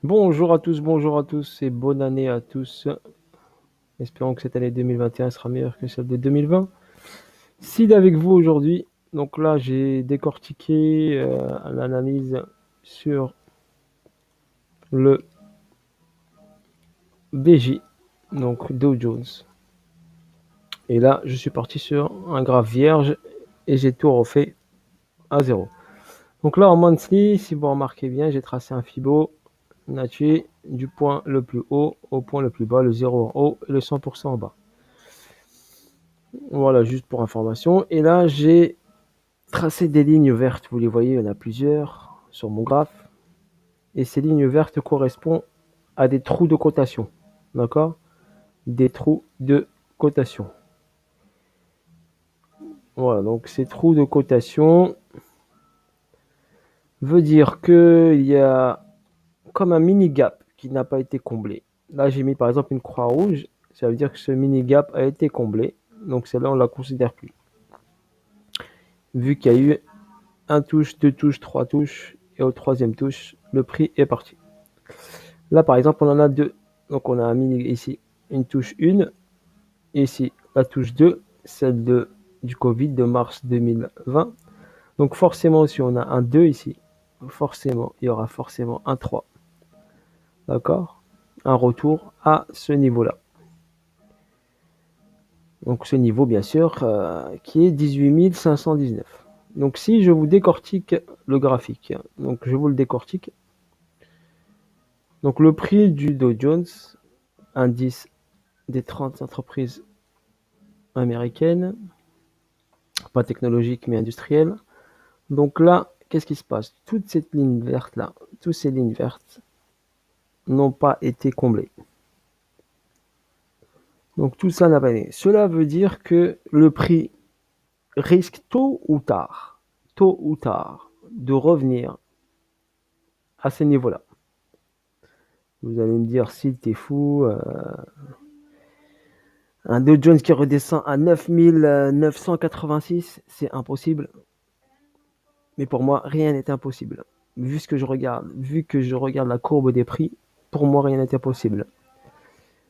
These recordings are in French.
Bonjour à tous et bonne année à tous. Espérons que cette année 2021 sera meilleure que celle de 2020. Sid avec vous aujourd'hui. Donc là, j'ai décortiqué l'analyse sur le BJ, donc Dow Jones. Et là, je suis parti sur un graphe vierge et j'ai tout refait à zéro. Donc là, en monthly, si vous remarquez bien, j'ai tracé un Fibo nature du point le plus haut au point le plus bas, le 0 en haut et le 100% en bas. Voilà, juste pour information. Et là, j'ai tracé des lignes vertes. Vous les voyez, il y en a plusieurs sur mon graphe. Et ces lignes vertes correspondent à des trous de cotation. D'accord? Des trous de cotation. Voilà, donc ces trous de cotation veut dire qu'il y a comme un mini gap qui n'a pas été comblé. Là, j'ai mis par exemple une croix rouge. Ça veut dire que ce mini gap a été comblé. Donc celle-là, on ne la considère plus. Vu qu'il y a eu un touche, deux touches, trois touches, et au troisième touche, le prix est parti. Là, par exemple, on en a deux. Donc, on a mis ici une touche 1, et ici la touche 2, celle du Covid de mars 2020. Donc, forcément, si on a un 2 ici, forcément, il y aura forcément un 3. D'accord? Un retour à ce niveau-là. Donc, ce niveau, bien sûr, qui est 18 519. Donc, si je vous décortique le graphique, donc je vous le décortique. Donc, le prix du Dow Jones, indice des 30 entreprises américaines, pas technologiques mais industrielles. Donc là, qu'est-ce qui se passe? Toute cette ligne verte là, toutes ces lignes vertes n'ont pas été comblées. Donc tout ça n'a pas été. Cela veut dire que le prix risque tôt ou tard, de revenir à ces niveaux-là. Vous allez me dire, si t'es fou, un Dow Jones qui redescend à 9986, c'est impossible. Mais pour moi, rien n'est impossible. Vu que je regarde la courbe des prix, pour moi, rien n'est impossible.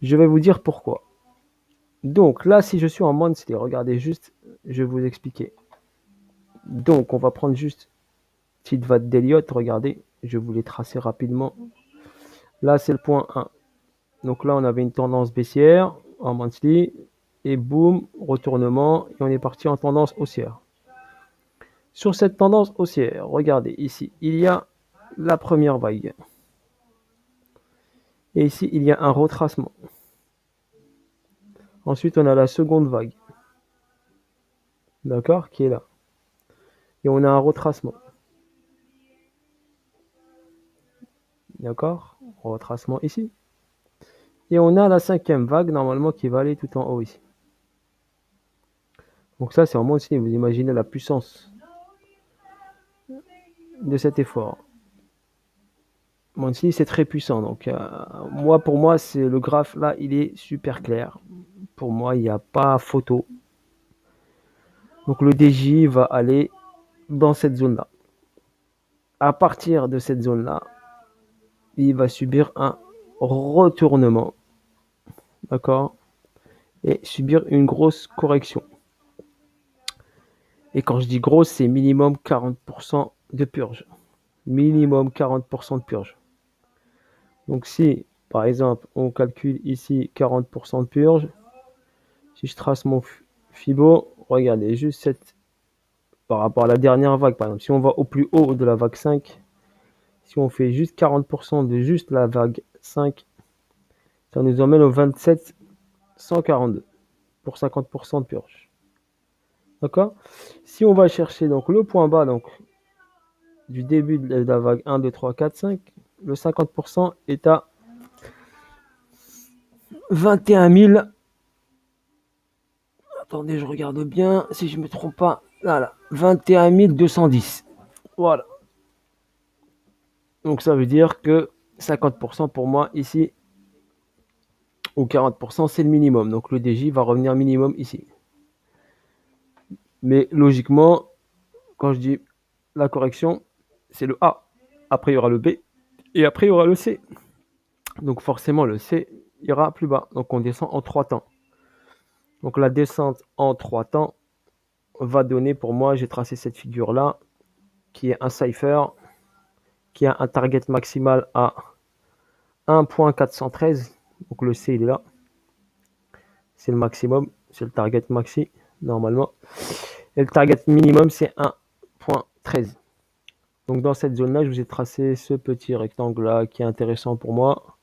Je vais vous dire pourquoi. Donc là, si je suis en monthly, regardez juste, je vais vous expliquer. Donc, on va prendre juste petite vague d'Elliott, regardez, je vous l'ai tracé rapidement. Là, c'est le point 1. Donc là, on avait une tendance baissière en monthly, et boum, retournement, et on est parti en tendance haussière. Sur cette tendance haussière, regardez ici, il y a la première vague. Et ici, il y a un retracement. Ensuite, on a la seconde vague. D'accord? Qui est là. Et on a un retracement. D'accord? Retracement ici. Et on a la cinquième vague, normalement, qui va aller tout en haut ici. Donc ça, c'est vraiment aussi, vous imaginez la puissance de cet effort. Monthly, c'est très puissant. Donc, pour moi, c'est le graphe là, il est super clair. Pour moi, il n'y a pas photo. Donc, le DJ va aller dans cette zone-là. À partir de cette zone-là, il va subir un retournement. D'accord? Et subir une grosse correction. Et quand je dis grosse, c'est minimum 40% de purge. Minimum 40% de purge. Donc si, par exemple, on calcule ici 40% de purge, si je trace mon Fibo, regardez, juste cette, par rapport à la dernière vague, par exemple, si on va au plus haut de la vague 5, si on fait juste 40% de juste la vague 5, ça nous emmène au 27 142 pour 50% de purge. D'accord? Si on va chercher donc le point bas donc du début de la vague 1, 2, 3, 4, 5, le 50% est à 21 000. Attendez, je regarde bien, si je ne me trompe pas. Voilà, 21 210. Voilà. Donc ça veut dire que 50% pour moi ici, ou 40%, c'est le minimum. Donc le DJ va revenir minimum ici. Mais logiquement, quand je dis la correction, c'est le A. Après, il y aura le B. Et après, il y aura le C. Donc forcément, le C ira plus bas. Donc on descend en 3 temps. Donc la descente en 3 temps va donner, pour moi, j'ai tracé cette figure-là, qui est un cipher, qui a un target maximal à 1.413. Donc le C, il est là. C'est le maximum, c'est le target maxi, normalement. Et le target minimum, c'est 1.13. Donc dans cette zone-là, je vous ai tracé ce petit rectangle-là qui est intéressant pour moi.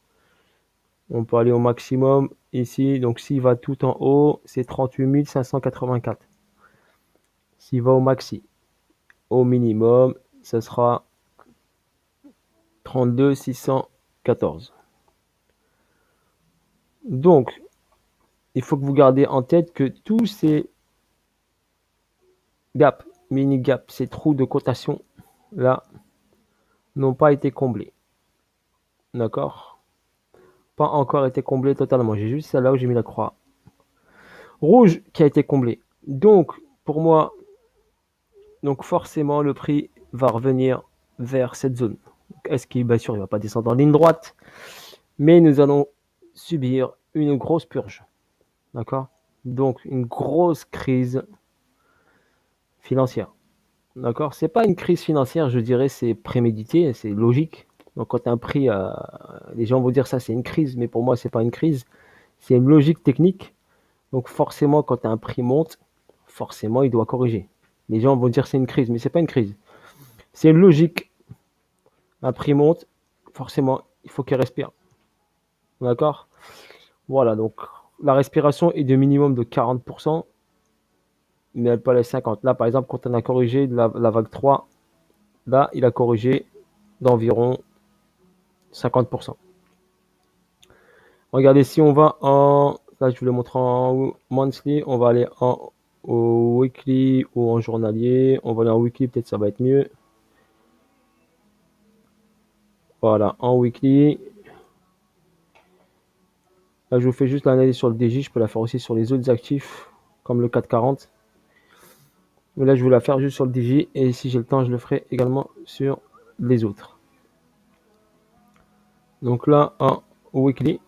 On peut aller au maximum ici. Donc s'il va tout en haut, c'est 38 584. S'il va au maxi, au minimum, ce sera 32 614. Donc, il faut que vous gardez en tête que tous ces gaps, mini gaps, ces trous de cotation là n'ont pas été comblés. D'accord? Pas encore été comblés totalement. J'ai juste celle-là où j'ai mis la croix rouge qui a été comblée. Donc, pour moi, donc forcément, le prix va revenir vers cette zone. Est-ce qu'il, bien sûr, il ne va pas descendre en ligne droite, mais nous allons subir une grosse purge. D'accord? Donc, une grosse crise financière. D'accord? C'est pas une crise financière, je dirais, c'est prémédité, c'est logique. Donc, quand un prix, les gens vont dire ça, c'est une crise, mais pour moi, c'est pas une crise, c'est une logique technique. Donc, forcément, quand un prix monte, forcément, il doit corriger. Les gens vont dire c'est une crise, mais c'est pas une crise. C'est une logique. Un prix monte, forcément, il faut qu'il respire. D'accord? Voilà, donc la respiration est de minimum de 40%, mais elle peut aller à 50%. Là, par exemple, quand on a corrigé la vague 3, là, il a corrigé d'environ 50%. Regardez, si on va en... Là, je vous le montre en monthly. On va aller au weekly ou en journalier. On va aller en weekly, peut-être ça va être mieux. Voilà, en weekly. Là, je vous fais juste l'analyse sur le DJ. Je peux la faire aussi sur les autres actifs, comme le 440. Mais là, je vais la faire juste sur le DJ. Et si j'ai le temps, je le ferai également sur les autres. Donc là, en weekly.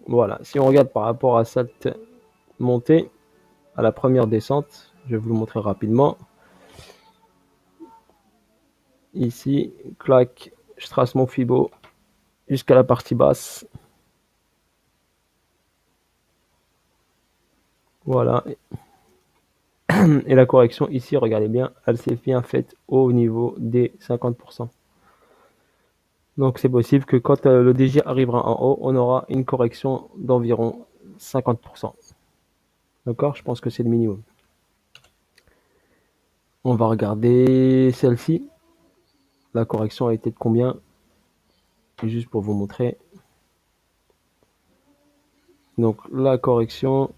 Voilà, si on regarde par rapport à cette montée, à la première descente, je vais vous le montrer rapidement. Ici, clac, je trace mon Fibo jusqu'à la partie basse. Voilà. Et la correction ici, regardez bien, elle s'est bien faite au niveau des 50%. Donc c'est possible que quand le DJ arrivera en haut, on aura une correction d'environ 50%. D'accord? Je pense que c'est le minimum. On va regarder celle-ci. La correction a été de combien? Juste pour vous montrer. Donc la correction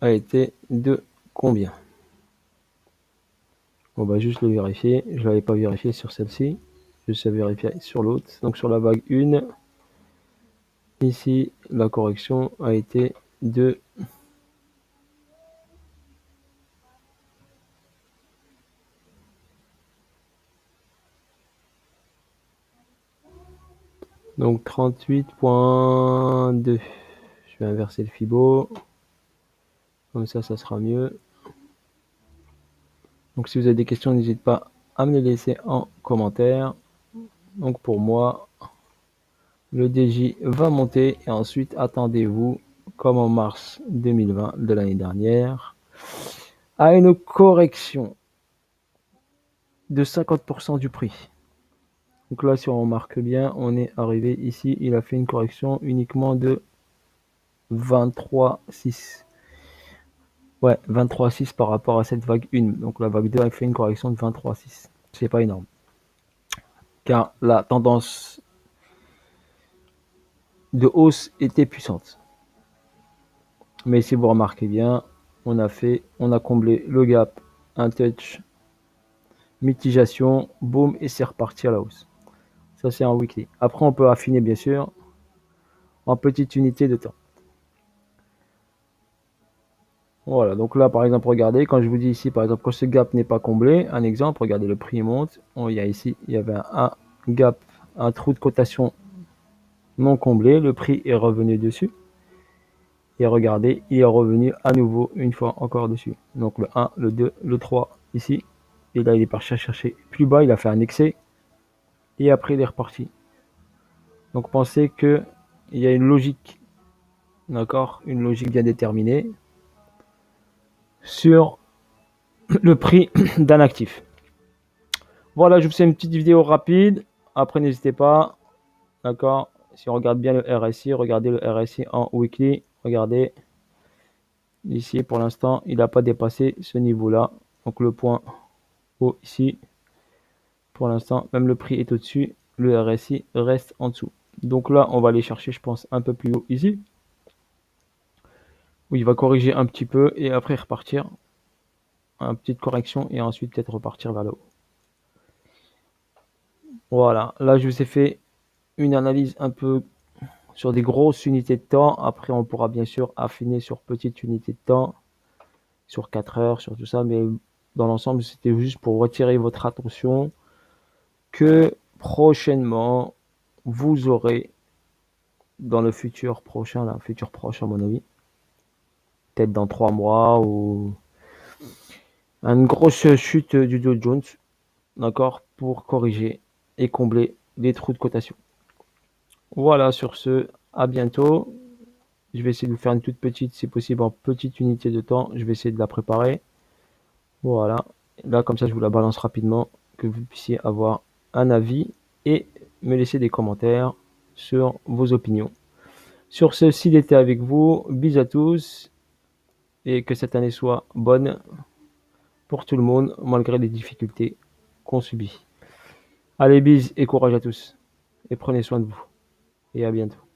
a été de combien? On va juste le vérifier. Je ne l'avais pas vérifié sur celle-ci. Je sais vérifier sur l'autre. Donc sur la vague 1, ici, la correction a été de... Donc 38.2. Je vais inverser le Fibo. Comme ça sera mieux. Donc si vous avez des questions, n'hésitez pas à me les laisser en commentaire. Donc pour moi, le DJ va monter et ensuite attendez-vous, comme en mars 2020 de l'année dernière, à une correction de 50% du prix. Donc là, si on remarque bien, on est arrivé ici, il a fait une correction uniquement de 23,6. Ouais, 23,6 par rapport à cette vague 1. Donc la vague 2 a fait une correction de 23,6. C'est pas énorme. Car la tendance de hausse était puissante. Mais si vous remarquez bien, on a comblé le gap, un touch, mitigation, boum, et c'est reparti à la hausse. Ça, c'est un weekly. Après, on peut affiner, bien sûr, en petites unités de temps. Voilà, donc là, par exemple, regardez, quand je vous dis ici, par exemple, quand ce gap n'est pas comblé, un exemple, regardez, le prix monte. Il y a ici, il y avait un gap, un trou de cotation non comblé. Le prix est revenu dessus. Et regardez, il est revenu à nouveau une fois encore dessus. Donc le 1, le 2, le 3 ici. Et là, il est parti chercher plus bas, il a fait un excès. Et après, il est reparti. Donc pensez qu'il y a une logique, d'accord, une logique bien déterminée sur le prix d'un actif. Voilà, je vous fais une petite vidéo rapide. Après, n'hésitez pas, d'accord. Si on regarde bien le RSI, regardez le RSI en weekly. Regardez, ici, pour l'instant, il n'a pas dépassé ce niveau-là. Donc le point haut ici, pour l'instant, même le prix est au-dessus. Le RSI reste en dessous. Donc là, on va aller chercher, je pense, un peu plus haut ici. Où il va corriger un petit peu et après repartir. Une petite correction et ensuite peut-être repartir vers le haut. Voilà, là je vous ai fait une analyse un peu sur des grosses unités de temps. Après on pourra bien sûr affiner sur petites unités de temps, sur 4 heures, sur tout ça, mais dans l'ensemble c'était juste pour retirer votre attention que prochainement vous aurez dans le futur prochain, là, futur proche à mon avis, peut-être dans 3 mois ou une grosse chute du Dow Jones, d'accord, pour corriger et combler les trous de cotation. Voilà, sur ce, à bientôt. Je vais essayer de vous faire une toute petite, si possible, en petite unité de temps. Je vais essayer de la préparer. Voilà. Là, comme ça, je vous la balance rapidement, que vous puissiez avoir un avis et me laisser des commentaires sur vos opinions. Sur ce, s'il était avec vous, bisous à tous et que cette année soit bonne pour tout le monde, malgré les difficultés qu'on subit. Allez, bis et courage à tous. Et prenez soin de vous. Et à bientôt.